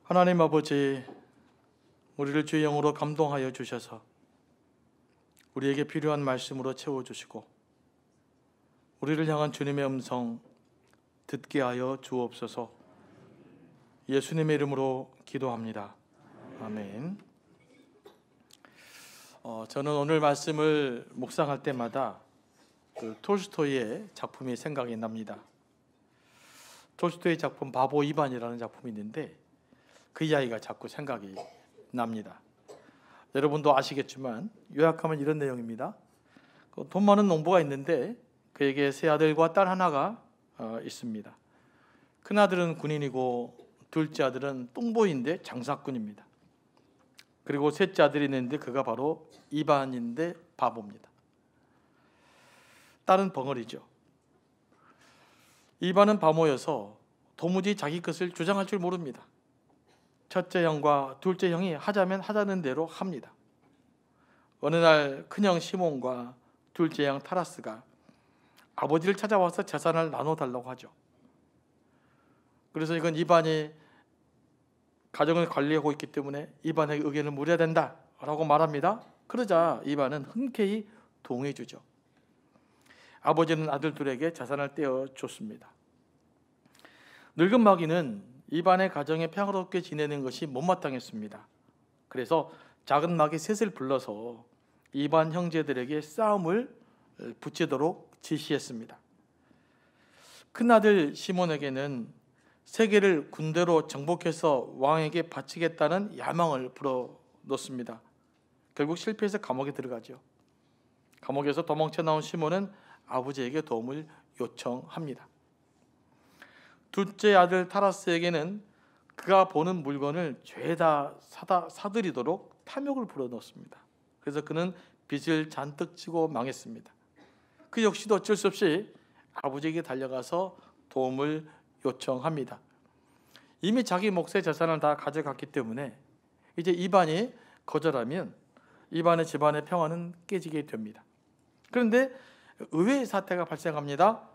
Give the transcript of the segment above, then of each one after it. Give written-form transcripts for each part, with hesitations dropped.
하나님 아버지, 우리를 주의 영으로 감동하여 주셔서 우리에게 필요한 말씀으로 채워주시고 우리를 향한 주님의 음성 듣게 하여 주옵소서. 예수님의 이름으로 기도합니다. 아멘. 저는 오늘 말씀을 묵상할 때마다 톨스토이의 작품이 생각이 납니다. 톨스토이의 작품 바보 이반이라는 작품이 있는데 그 이야기가 자꾸 생각이 납니다. 여러분도 아시겠지만 요약하면 이런 내용입니다. 돈 많은 농부가 있는데 그에게 세 아들과 딸 하나가 있습니다. 큰 아들은 군인이고 둘째 아들은 뚱보인데 장사꾼입니다. 그리고 셋째 아들이 있는데 그가 바로 이반인데 바보입니다. 딸은 벙어리죠. 이반은 바보여서 도무지 자기 것을 주장할 줄 모릅니다. 첫째 형과 둘째 형이 하자면 하자는 대로 합니다. 어느 날 큰형 시몬과 둘째 형 타라스가 아버지를 찾아와서 재산을 나눠달라고 하죠. 그래서 이건 이반이 가정을 관리하고 있기 때문에 이반의 의견을 물어야 된다라고 말합니다. 그러자 이반은 흔쾌히 동의해 주죠. 아버지는 아들 둘에게 재산을 떼어줬습니다. 늙은 마귀는 이반의 가정에 평화롭게 지내는 것이 못마땅했습니다. 그래서 작은 마귀 셋을 불러서 이반 형제들에게 싸움을 붙이도록 지시했습니다. 큰아들 시몬에게는 세계를 군대로 정복해서 왕에게 바치겠다는 야망을 불어넣습니다. 결국 실패해서 감옥에 들어가죠. 감옥에서 도망쳐 나온 시몬은 아버지에게 도움을 요청합니다. 둘째 아들 타라스에게는 그가 보는 물건을 죄다 사들이도록 탐욕을 불어넣습니다. 그래서 그는 빚을 잔뜩 지고 망했습니다. 그 역시도 어쩔 수 없이 아버지에게 달려가서 도움을 요청합니다. 이미 자기 몫의 재산을 다 가져갔기 때문에 이제 이반이 거절하면 이반의 집안의 평화는 깨지게 됩니다. 그런데 의외의 사태가 발생합니다.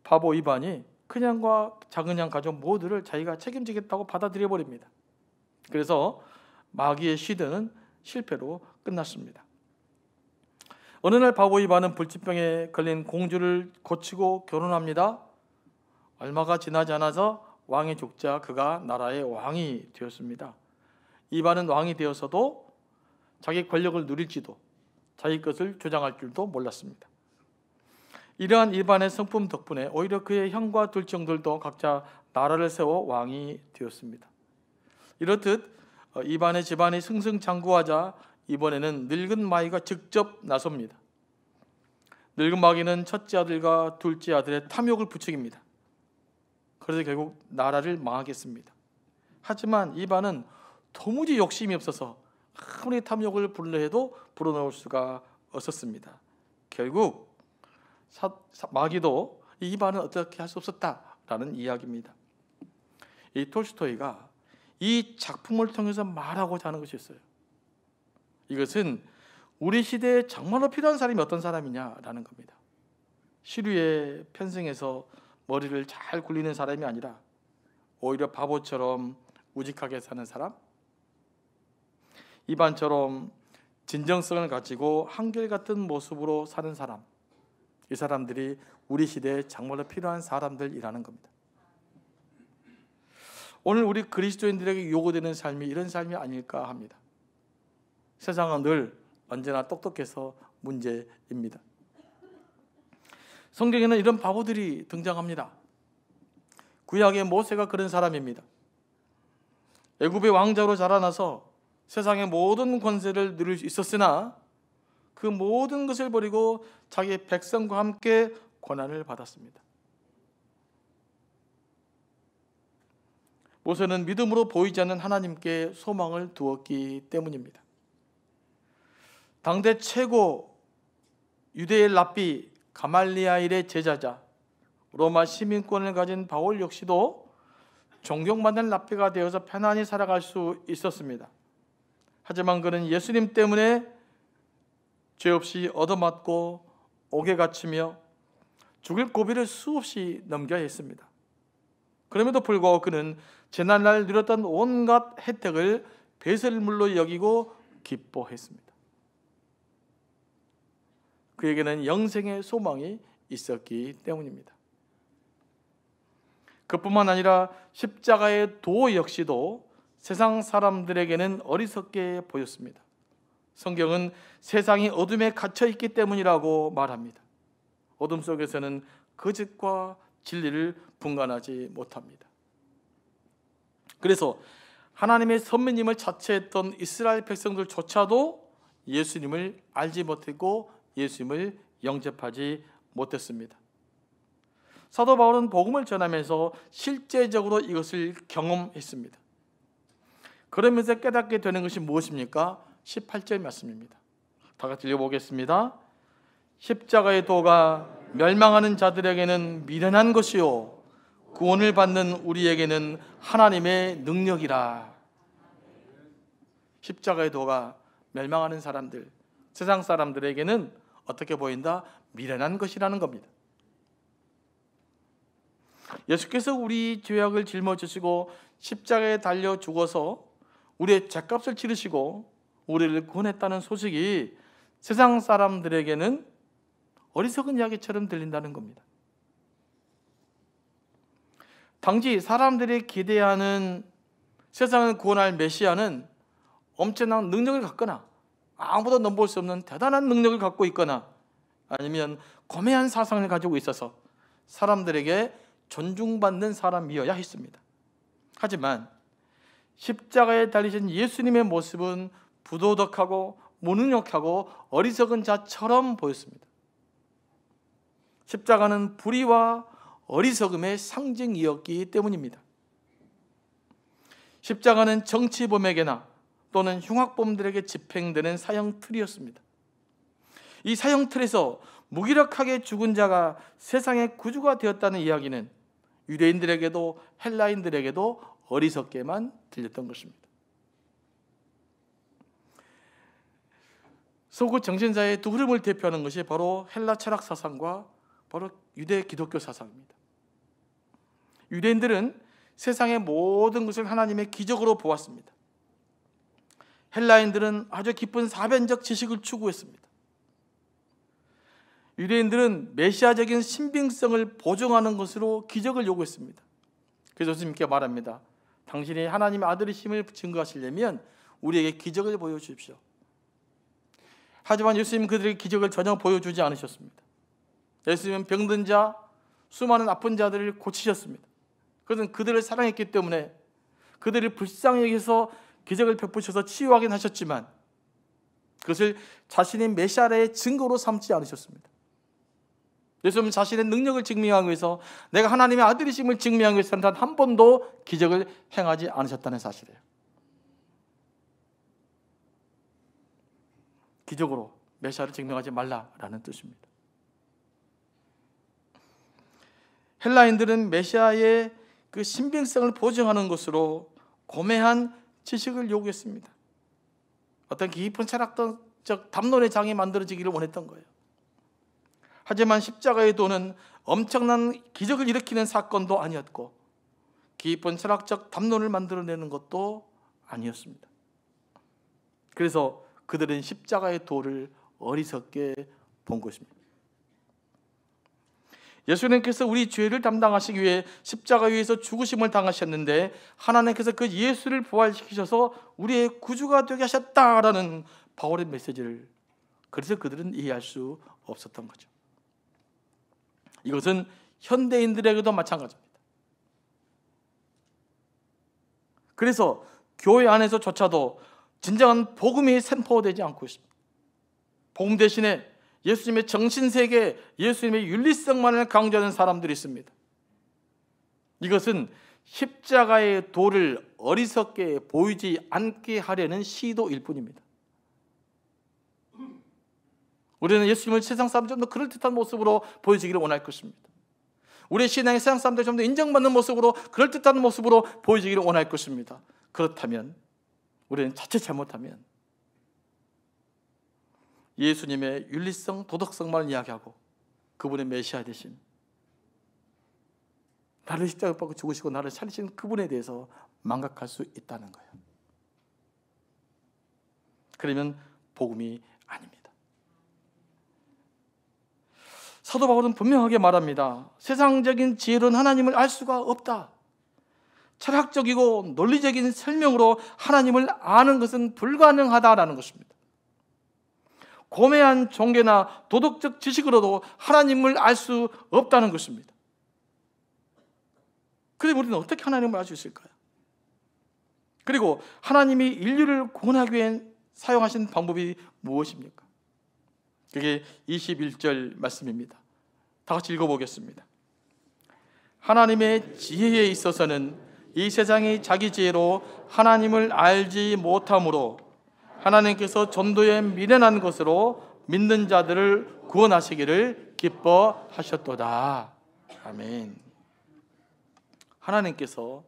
바보 이반이 큰형과 작은형 가족 모두를 자기가 책임지겠다고 받아들여 버립니다. 그래서 마귀의 시드는 실패로 끝났습니다. 어느 날 바보 이반은 불치병에 걸린 공주를 고치고 결혼합니다. 얼마가 지나지 않아서 왕이 죽자 그가 나라의 왕이 되었습니다. 이반은 왕이 되어서도 자기 권력을 누릴지도 자기 것을 주장할 줄도 몰랐습니다. 이러한 이반의 성품 덕분에 오히려 그의 형과 둘째 형들도 각자 나라를 세워 왕이 되었습니다. 이렇듯 이반의 집안이 승승장구하자 이번에는 늙은 마귀가 직접 나섭니다. 늙은 마귀는 첫째 아들과 둘째 아들의 탐욕을 부추깁니다. 그래서 결국 나라를 망하게 했습니다. 하지만 이반은 도무지 욕심이 없어서 아무리 탐욕을 불러해도 불어넣을 수가 없었습니다. 결국 마귀도 이반은 어떻게 할 수 없었다라는 이야기입니다. 이 톨스토이가 이 작품을 통해서 말하고자 하는 것이 있어요. 이것은 우리 시대에 정말로 필요한 사람이 어떤 사람이냐라는 겁니다. 시류에 편승해서 머리를 잘 굴리는 사람이 아니라 오히려 바보처럼 우직하게 사는 사람, 이반처럼 진정성을 가지고 한결같은 모습으로 사는 사람, 이 사람들이 우리 시대에 정말로 필요한 사람들이라는 겁니다. 오늘 우리 그리스도인들에게 요구되는 삶이 이런 삶이 아닐까 합니다. 세상은 늘 언제나 똑똑해서 문제입니다. 성경에는 이런 바보들이 등장합니다. 구약의 모세가 그런 사람입니다. 애굽의 왕자로 자라나서 세상의 모든 권세를 누릴 수 있었으나 그 모든 것을 버리고 자기 백성과 함께 고난을 받았습니다. 모세는 믿음으로 보이지 않는 하나님께 소망을 두었기 때문입니다. 당대 최고 유대의 랍비 가말리아일의 제자자 로마 시민권을 가진 바울 역시도 존경받는 랍비가 되어서 편안히 살아갈 수 있었습니다. 하지만 그는 예수님 때문에 죄 없이 얻어맞고 옥에 갇히며 죽을 고비를 수없이 넘겨야 했습니다. 그럼에도 불구하고 그는 재난날 누렸던 온갖 혜택을 배설물로 여기고 기뻐했습니다. 그에게는 영생의 소망이 있었기 때문입니다. 그뿐만 아니라 십자가의 도 역시도 세상 사람들에게는 어리석게 보였습니다. 성경은 세상이 어둠에 갇혀 있기 때문이라고 말합니다. 어둠 속에서는 거짓과 진리를 분간하지 못합니다. 그래서 하나님의 선배님을 자처했던 이스라엘 백성들조차도 예수님을 알지 못했고 예수님을 영접하지 못했습니다. 사도 바울은 복음을 전하면서 실제적으로 이것을 경험했습니다. 그러면서 깨닫게 되는 것이 무엇입니까? 18절 말씀입니다. 다 같이 읽어보겠습니다. 십자가의 도가 멸망하는 자들에게는 미련한 것이요 구원을 받는 우리에게는 하나님의 능력이라. 십자가의 도가 멸망하는 사람들, 세상 사람들에게는 어떻게 보인다? 미련한 것이라는 겁니다. 예수께서 우리 죄악을 짊어지시고 십자가에 달려 죽어서 우리의 죄값을 치르시고 우리를 구원했다는 소식이 세상 사람들에게는 어리석은 이야기처럼 들린다는 겁니다. 당시 사람들이 기대하는 세상을 구원할 메시아는 엄청난 능력을 갖거나 아무도 넘볼 수 없는 대단한 능력을 갖고 있거나 아니면 고매한 사상을 가지고 있어서 사람들에게 존중받는 사람이어야 했습니다. 하지만 십자가에 달리신 예수님의 모습은 부도덕하고 무능력하고 어리석은 자처럼 보였습니다. 십자가는 불의와 어리석음의 상징이었기 때문입니다. 십자가는 정치범에게나 또는 흉악범들에게 집행되는 사형틀이었습니다. 이 사형틀에서 무기력하게 죽은 자가 세상의 구주가 되었다는 이야기는 유대인들에게도 헬라인들에게도 어리석게만 들렸던 것입니다. 서구 정신사의 두 흐름을 대표하는 것이 바로 헬라 철학 사상과 바로 유대 기독교 사상입니다. 유대인들은 세상의 모든 것을 하나님의 기적으로 보았습니다. 헬라인들은 아주 깊은 사변적 지식을 추구했습니다. 유대인들은 메시아적인 신빙성을 보증하는 것으로 기적을 요구했습니다. 그래서 예수님께 말합니다. 당신이 하나님의 아들이심을 증거하시려면 우리에게 기적을 보여주십시오. 하지만 예수님은 그들에게 기적을 전혀 보여주지 않으셨습니다. 예수님은 병든 자, 수많은 아픈 자들을 고치셨습니다. 그것은 그들을 사랑했기 때문에 그들을 불쌍히 여기서 기적을 베푸셔서 치유하긴 하셨지만 그것을 자신의 메시아의 증거로 삼지 않으셨습니다. 예수님은 자신의 능력을 증명하기 위해서 내가 하나님의 아들이심을 증명하기 위해서는 단 한 번도 기적을 행하지 않으셨다는 사실이에요. 기적으로 메시아를 증명하지 말라라는 뜻입니다. 헬라인들은 메시아의 그 신빙성을 보증하는 것으로 고매한 지식을 요구했습니다. 어떤 깊은 철학적 담론의 장이 만들어지기를 원했던 거예요. 하지만 십자가의 도는 엄청난 기적을 일으키는 사건도 아니었고 깊은 철학적 담론을 만들어내는 것도 아니었습니다. 그래서 그들은 십자가의 도를 어리석게 본 것입니다. 예수님께서 우리 죄를 담당하시기 위해 십자가 위에서 죽으심을 당하셨는데 하나님께서 그 예수를 부활시키셔서 우리의 구주가 되게 하셨다라는 바울의 메시지를 그래서 그들은 이해할 수 없었던 거죠. 이것은 현대인들에게도 마찬가지입니다. 그래서 교회 안에서조차도 진정한 복음이 선포되지 않고 있습니다. 복음 대신에 예수님의 정신세계, 예수님의 윤리성만을 강조하는 사람들이 있습니다. 이것은 십자가의 도를 어리석게 보이지 않게 하려는 시도일 뿐입니다. 우리는 예수님을 세상 사람들 좀 더 그럴듯한 모습으로 보여지기를 원할 것입니다. 우리의 신앙이 세상 사람들 좀 더 인정받는 모습으로 그럴듯한 모습으로 보여지기를 원할 것입니다. 그렇다면 우리는 자칫 잘못하면 예수님의 윤리성, 도덕성만을 이야기하고 그분의 메시아 되심, 나를 십자가에 박아 죽으시고 나를 살리신 그분에 대해서 망각할 수 있다는 거예요. 그러면 복음이 아닙니다. 사도 바울은 분명하게 말합니다. 세상적인 지혜로는 하나님을 알 수가 없다. 철학적이고 논리적인 설명으로 하나님을 아는 것은 불가능하다라는 것입니다. 고매한 종교나 도덕적 지식으로도 하나님을 알 수 없다는 것입니다. 그럼 우리는 어떻게 하나님을 알 수 있을까요? 그리고 하나님이 인류를 구원하기 위해 사용하신 방법이 무엇입니까? 그게 21절 말씀입니다. 다 같이 읽어보겠습니다. 하나님의 지혜에 있어서는 이 세상이 자기 지혜로 하나님을 알지 못하므로 하나님께서 전도에 미련한 것으로 믿는 자들을 구원하시기를 기뻐하셨도다. 아멘. 하나님께서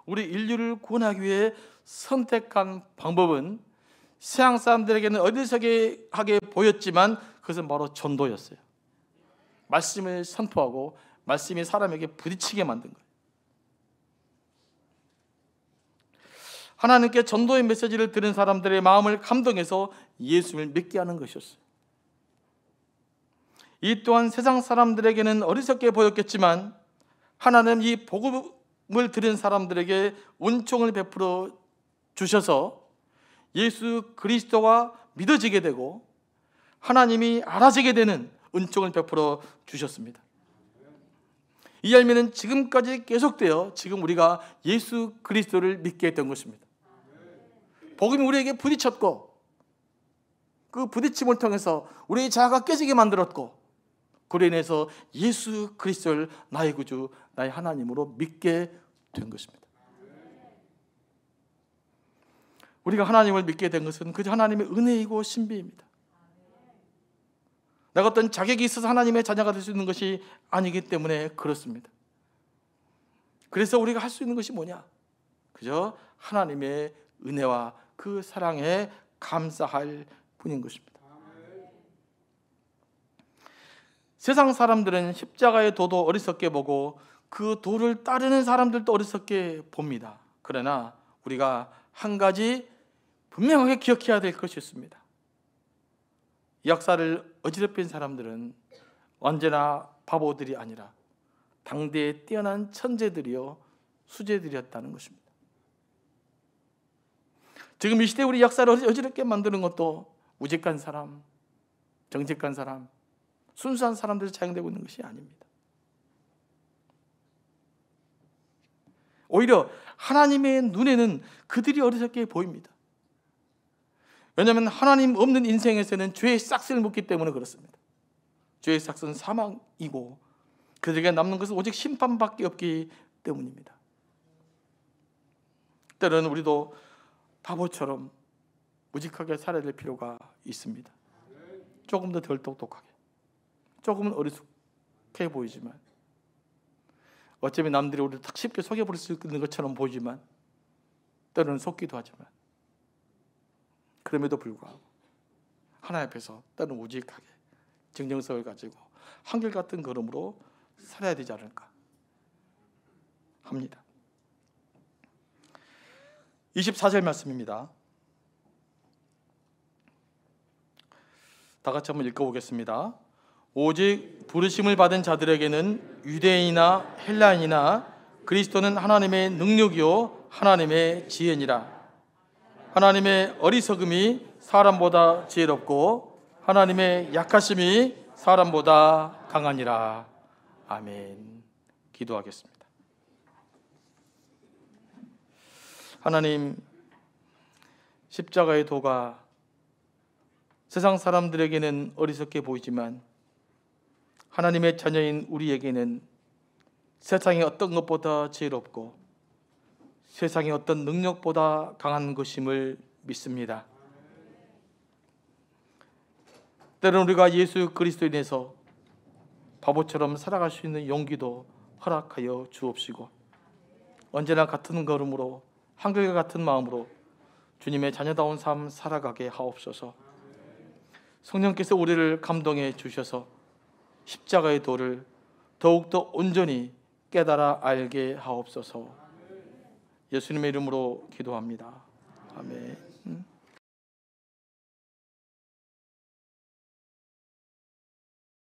우리 인류를 구원하기 위해 선택한 방법은 세상 사람들에게는 어리석게 보였지만 그것은 바로 전도였어요. 말씀을 선포하고 말씀이 사람에게 부딪히게 만든 거예요. 하나님께 전도의 메시지를 들은 사람들의 마음을 감동해서 예수를 믿게 하는 것이었어요. 이 또한 세상 사람들에게는 어리석게 보였겠지만 하나님 이 복음을 들은 사람들에게 은총을 베풀어 주셔서 예수 그리스도가 믿어지게 되고 하나님이 알아지게 되는 은총을 베풀어 주셨습니다. 이 열매는 지금까지 계속되어 지금 우리가 예수 그리스도를 믿게 했던 것입니다. 복음이 우리에게 부딪혔고 그 부딪힘을 통해서 우리의 자아가 깨지게 만들었고 그로 인해서 예수 그리스도를 나의 구주, 나의 하나님으로 믿게 된 것입니다. 우리가 하나님을 믿게 된 것은 그저 하나님의 은혜이고 신비입니다. 내가 어떤 자격이 있어서 하나님의 자녀가 될 수 있는 것이 아니기 때문에 그렇습니다. 그래서 우리가 할 수 있는 것이 뭐냐? 그저 하나님의 은혜와 그 사랑에 감사할 뿐인 것입니다. 세상 사람들은 십자가의 도도 어리석게 보고 그 도를 따르는 사람들도 어리석게 봅니다. 그러나 우리가 한 가지 분명하게 기억해야 될 것이 있습니다. 역사를 어지럽힌 사람들은 언제나 바보들이 아니라 당대에 뛰어난 천재들이요 수재들이었다는 것입니다. 지금 이 시대에 우리 역사를 어지럽게 만드는 것도 우직한 사람, 정직한 사람, 순수한 사람들이 사용되고 있는 것이 아닙니다. 오히려 하나님의 눈에는 그들이 어리석게 보입니다. 왜냐하면 하나님 없는 인생에서는 죄의 싹스를 묻기 때문에 그렇습니다. 죄의 싹스는 사망이고 그들에게 남는 것은 오직 심판밖에 없기 때문입니다. 때로는 우리도 바보처럼 무직하게 살아야 될 필요가 있습니다. 조금 더 덜 똑똑하게, 조금은 어리숙해 보이지만 어쩌면 남들이 우리를 딱 쉽게 속여버릴 수 있는 것처럼 보이지만 때로는 속기도 하지만 그럼에도 불구하고 하나님 앞에서 때로는 우직하게 정정성을 가지고 한결같은 걸음으로 살아야 되지 않을까 합니다. 24절 말씀입니다. 다 같이 한번 읽어보겠습니다. 오직 부르심을 받은 자들에게는 유대인이나 헬라인이나 그리스도는 하나님의 능력이요 하나님의 지혜니라. 하나님의 어리석음이 사람보다 지혜롭고 하나님의 약하심이 사람보다 강하니라. 아멘. 기도하겠습니다. 하나님, 십자가의 도가 세상 사람들에게는 어리석게 보이지만 하나님의 자녀인 우리에게는 세상의 어떤 것보다 지혜롭고 세상의 어떤 능력보다 강한 것임을 믿습니다. 때로는 우리가 예수 그리스도에 인해서 바보처럼 살아갈 수 있는 용기도 허락하여 주옵시고 언제나 같은 걸음으로 한결과 같은 마음으로 주님의 자녀다운 삶 살아가게 하옵소서. 성령께서 우리를 감동해 주셔서 십자가의 도를 더욱더 온전히 깨달아 알게 하옵소서. 예수님의 이름으로 기도합니다. 아멘.